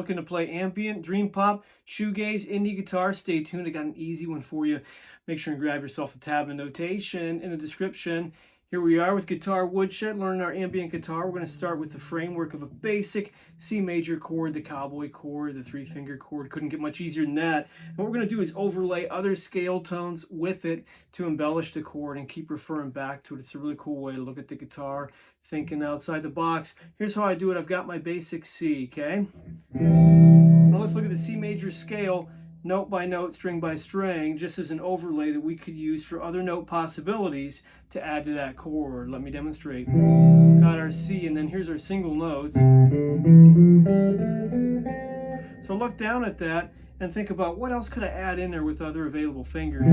looking to play ambient, dream pop, shoegaze, indie guitar, stay tuned. I got an easy one for you. Make sure and grab yourself a tab of notation in the description. Here we are with Guitar Woodshed, learning our ambient guitar. We're going to start with the framework of a basic C major chord, the cowboy chord, the 3-finger chord. Couldn't get much easier than that. And what we're going to do is overlay other scale tones with it to embellish the chord and keep referring back to it. It's a really cool way to look at the guitar, thinking outside the box. Here's how I do it. I've got my basic C, okay? Now let's look at the C major scale, note by note, string by string, just as an overlay that we could use for other note possibilities to add to that chord. Let me demonstrate. Got our C, and then here's our single notes. So look down at that and think about what else could I add in there with other available fingers.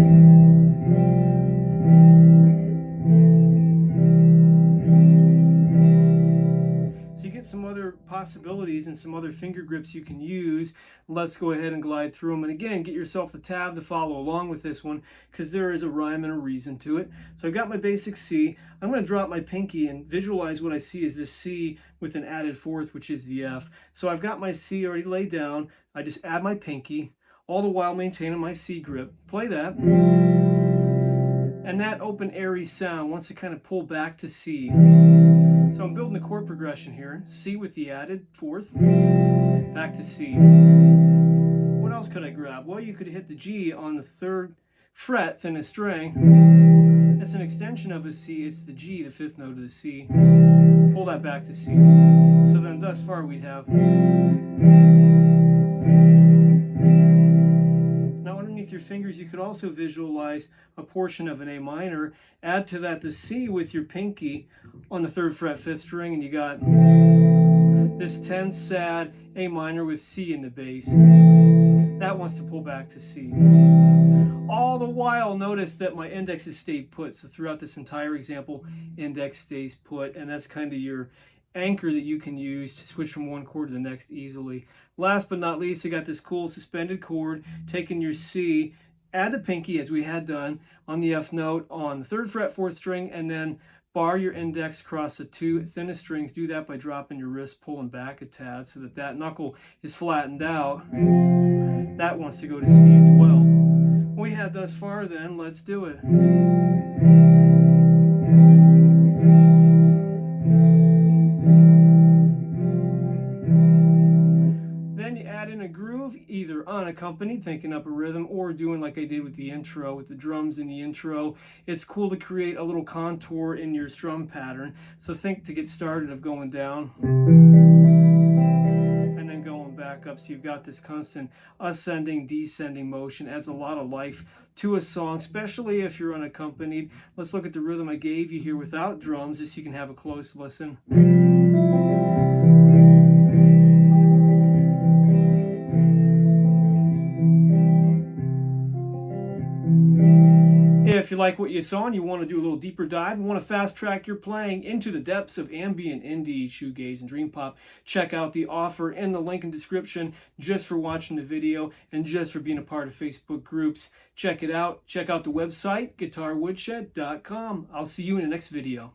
Some other possibilities and some other finger grips you can use. Let's go ahead and glide through them. And again, get yourself a tab to follow along with this one because there is a rhyme and a reason to it. So I've got my basic C. I'm going to drop my pinky and visualize what I see as this C with an added fourth, which is the F. So I've got my C already laid down. I just add my pinky, all the while maintaining my C grip. Play that. And that open, airy sound wants to kind of pull back to C. So I'm building a chord progression here. C with the added fourth, back to C. What else could I grab? Well, you could hit the G on the 3rd fret, thinnest string. It's an extension of a C. It's the G, the 5th note of the C. Pull that back to C. So then thus far we'd have. Underneath your fingers, you could also visualize a portion of an A minor. Add to that the C with your pinky on the 3rd fret, 5th string, and you got this tense, sad A minor with C in the bass. That wants to pull back to C. All the while, notice that my index has stayed put. So throughout this entire example, index stays put, and that's kind of your anchor that you can use to switch from one chord to the next easily. Last but not least, I got this cool suspended chord. Taking your C, add the pinky as we had done on the F note on the 3rd fret, 4th string, and then bar your index across the 2 thinnest strings. Do that by dropping your wrist, pulling back a tad so that that knuckle is flattened out. That wants to go to C as well. What we had thus far then, let's do it. A groove, either unaccompanied, thinking up a rhythm, or doing like I did with the intro, with the drums in the intro. It's cool to create a little contour in your strum pattern. So think to get started of going down and then going back up. So you've got this constant ascending, descending motion. Adds a lot of life to a song, especially if you're unaccompanied. Let's look at the rhythm I gave you here without drums, just so you can have a close listen. If you like what you saw and you want to do a little deeper dive and want to fast track your playing into the depths of ambient, indie, shoegaze, and dream pop, check out the offer in the link in description just for watching the video and just for being a part of Facebook groups. Check it out. Check out the website, guitarwoodshed.com. I'll see you in the next video.